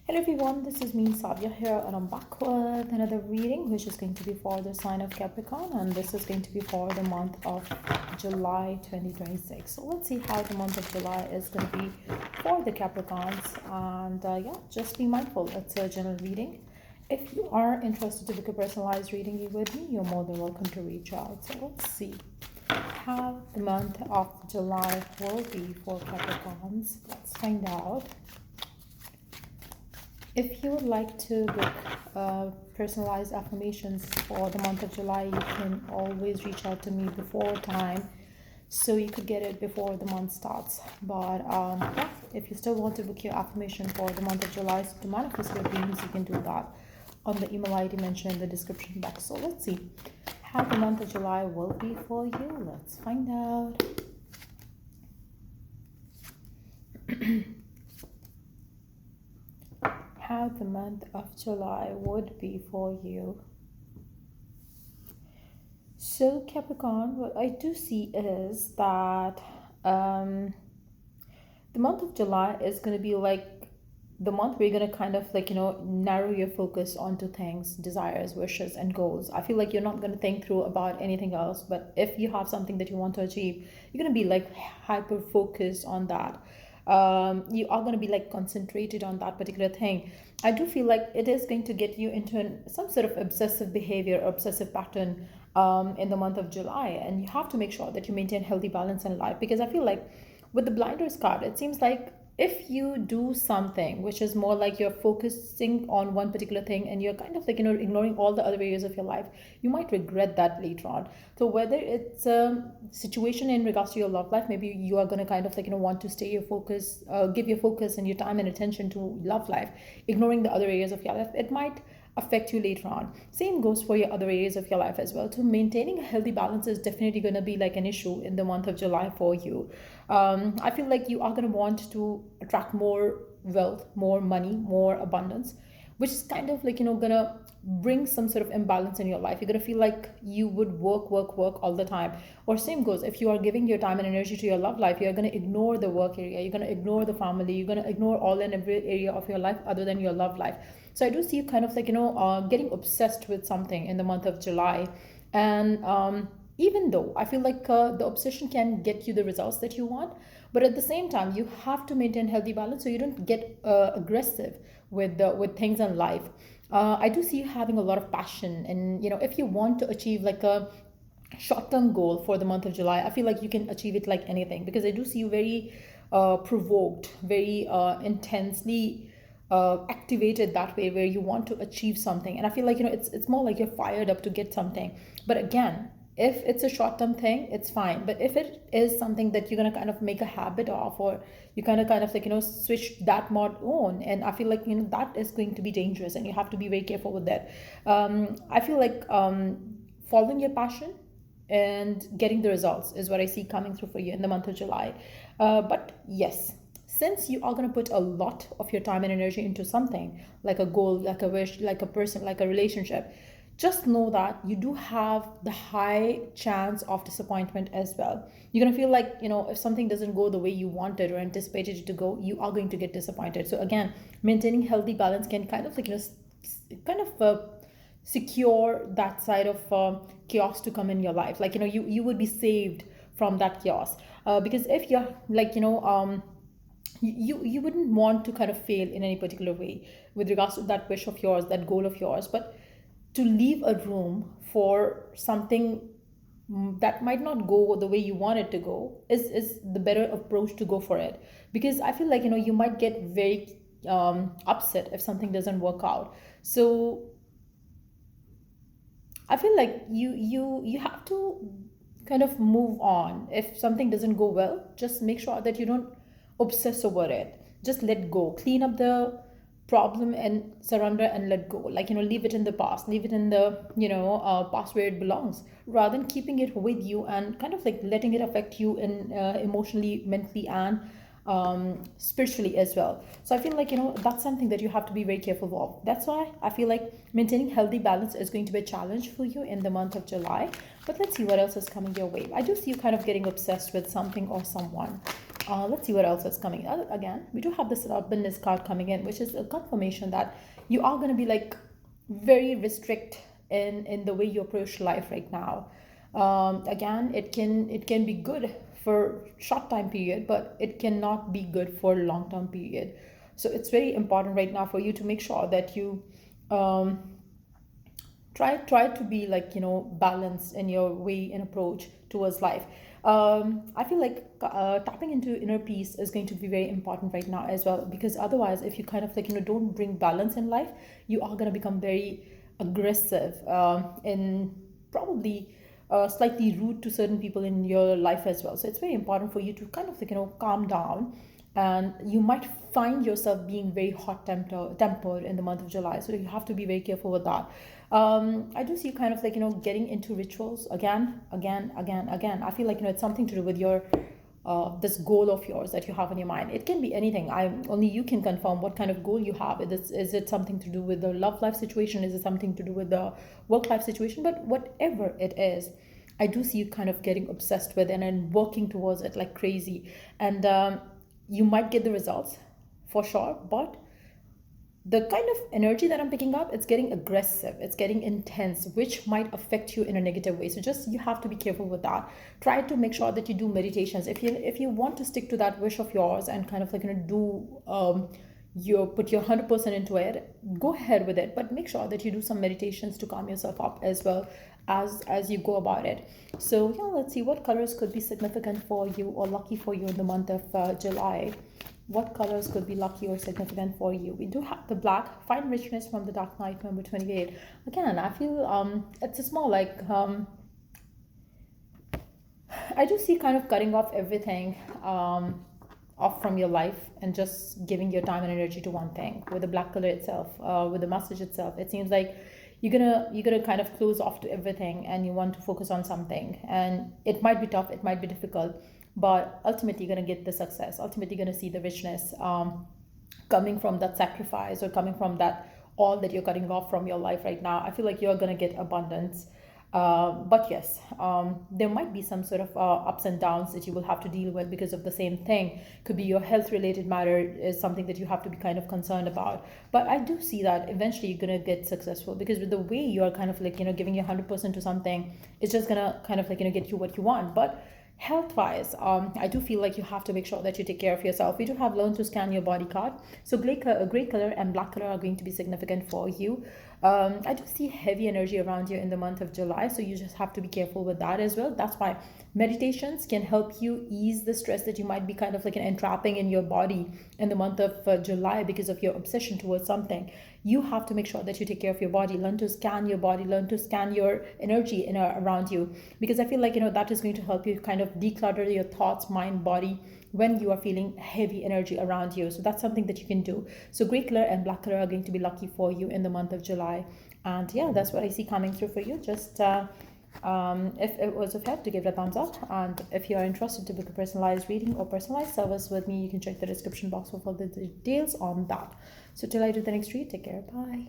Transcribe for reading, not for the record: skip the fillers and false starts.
Hello everyone, this is me Sadia here, and I'm back with another reading which is going to be for the sign of Capricorn, and this is going to be for the month of July 2026. So let's see how the month of July is going to be for the Capricorns, and yeah, just be mindful, it's a general reading. If you are interested to book a personalized reading with me, you're more than welcome to reach out. So let's see how the month of July will be for Capricorns. Let's find out. If you would like to book personalized affirmations for the month of July, you can always reach out to me before time so you could get it before the month starts. But yeah, if you still want to book your affirmation for the month of July to manifest your dreams, you can do that on the email ID mentioned in the description box. So let's see how the month of July will be for you. Let's find out. How the month of July would be for you. So Capricorn, what I do see is that the month of July is going to be like the month where you're going to kind of like, narrow your focus onto things, desires, wishes, and goals. I feel like you're not going to think through about anything else, but if you have something that you want to achieve, you're going to be like hyper focused on that. You are going to be like concentrated on that particular thing. I do feel like it is going to get you into some sort of obsessive behavior, obsessive pattern in the month of July, and you have to make sure that you maintain healthy balance in life, because I feel like with the blinders card, it seems like if you do something which is more like you're focusing on one particular thing and you're kind of like ignoring all the other areas of your life, you might regret that later on. So whether it's a situation in regards to your love life, maybe you are going to kind of like want to stay your focus, give your focus and your time and attention to love life, ignoring the other areas of your life, it might affect you later on. Same goes for your other areas of your life as well. So maintaining a healthy balance is definitely going to be like an issue in the month of July for you. I feel like you are going to want to attract more wealth, more money, more abundance, which is kind of like gonna bring some sort of imbalance in your life. You're gonna feel like you would work all the time. Or same goes if you are giving your time and energy to your love life, you're gonna ignore the work area, you're gonna ignore the family, you're gonna ignore all and every area of your life other than your love life. So I do see you kind of like getting obsessed with something in the month of July. And even though I feel like the obsession can get you the results that you want, but at the same time you have to maintain healthy balance so you don't get aggressive with things in life. I do see you having a lot of passion, and if you want to achieve like a short-term goal for the month of July, I feel like you can achieve it like anything, because I do see you very provoked, very intensely activated that way, where you want to achieve something. And I feel like it's more like you're fired up to get something. But again, if it's a short-term thing, it's fine. But if it is something that you're gonna kind of make a habit of, or you kind of like switch that mode on, and I feel like that is going to be dangerous, and you have to be very careful with that. I feel like following your passion and getting the results is what I see coming through for you in the month of July. But yes, since you are going to put a lot of your time and energy into something like a goal, like a wish, like a person, like a relationship, just know that you do have the high chance of disappointment as well. You're going to feel like if something doesn't go the way you wanted or anticipated it to go, you are going to get disappointed. So again, maintaining healthy balance can kind of like kind of secure that side of chaos to come in your life. Like you would be saved from that chaos, because if you're like you wouldn't want to kind of fail in any particular way with regards to that wish of yours, that goal of yours, but to leave a room for something that might not go the way you want it to go is the better approach to go for it. Because I feel like you might get very upset if something doesn't work out. So I feel like you have to kind of move on. If something doesn't go well, just make sure that you don't obsess over it. Just let go, clean up the problem and surrender and let go. Like leave it in the past, leave it in the past where it belongs, rather than keeping it with you and kind of like letting it affect you in emotionally, mentally, and spiritually as well. So I feel like that's something that you have to be very careful of. That's why I feel like maintaining healthy balance is going to be a challenge for you in the month of July. But let's see what else is coming your way. I do see you kind of getting obsessed with something or someone. Let's see what else is coming. Again, we do have this abundance card coming in, which is a confirmation that you are going to be like very restrict in the way you approach life right now. Again, it can be good for short time period, but it cannot be good for long term period. So it's very important right now for you to make sure that you um, try to be like, balanced in your way and approach towards life. I feel like tapping into inner peace is going to be very important right now as well, because otherwise if you kind of like, don't bring balance in life, you are going to become very aggressive, and probably slightly rude to certain people in your life as well. So it's very important for you to kind of like, calm down, and you might find yourself being very tempered in the month of July. So you have to be very careful with that. I do see you kind of like, getting into rituals again. I feel like, it's something to do with your this goal of yours that you have in your mind. It can be anything. I only you can confirm what kind of goal you have. Is it something to do with the love life situation? Is it something to do with the work life situation? But whatever it is, I do see you kind of getting obsessed with it and working towards it like crazy. And you might get the results for sure, but the kind of energy that I'm picking up, it's getting aggressive, it's getting intense, which might affect you in a negative way. So just you have to be careful with that. Try to make sure that you do meditations. If you want to stick to that wish of yours and kind of like, do you put your 100% into it, go ahead with it, but make sure that you do some meditations to calm yourself up as well as you go about it. So yeah, let's see what colors could be significant for you or lucky for you in the month of July. What colors could be lucky or significant for you? We do have the black, find richness from the Dark Knight, number 28. Again, I feel it's a small like I do see kind of cutting off everything off from your life and just giving your time and energy to one thing. With the black color itself, with the message itself, it seems like you're gonna kind of close off to everything and you want to focus on something. And it might be tough, it might be difficult, but ultimately you're gonna get the success. Ultimately, you're gonna see the richness coming from that sacrifice or coming from that all that you're cutting off from your life right now. I feel like you're gonna get abundance. But yes, there might be some sort of ups and downs that you will have to deal with because of the same thing. Could be your health related matter is something that you have to be kind of concerned about. But I do see that eventually you're gonna get successful, because with the way you are kind of like, giving your 100% to something, it's just gonna kind of like, get you what you want. But health wise, I do feel like you have to make sure that you take care of yourself. We do have learn to scan your body card. So gray color and black color are going to be significant for you. I do see heavy energy around you in the month of July, so you just have to be careful with that as well. That's why meditations can help you ease the stress that you might be kind of like entrapping in your body in the month of July because of your obsession towards something. You have to make sure that you take care of your body, learn to scan your body, learn to scan your energy around you, because I feel like, that is going to help you kind of declutter your thoughts, mind, body when you are feeling heavy energy around you. So that's something that you can do. So gray color and black color are going to be lucky for you in the month of July. And yeah, that's what I see coming through for you. Just if it was of help, to give it a thumbs up. And if you are interested to book a personalized reading or personalized service with me, you can check the description box for further details on that. So till I do the next read, take care. Bye.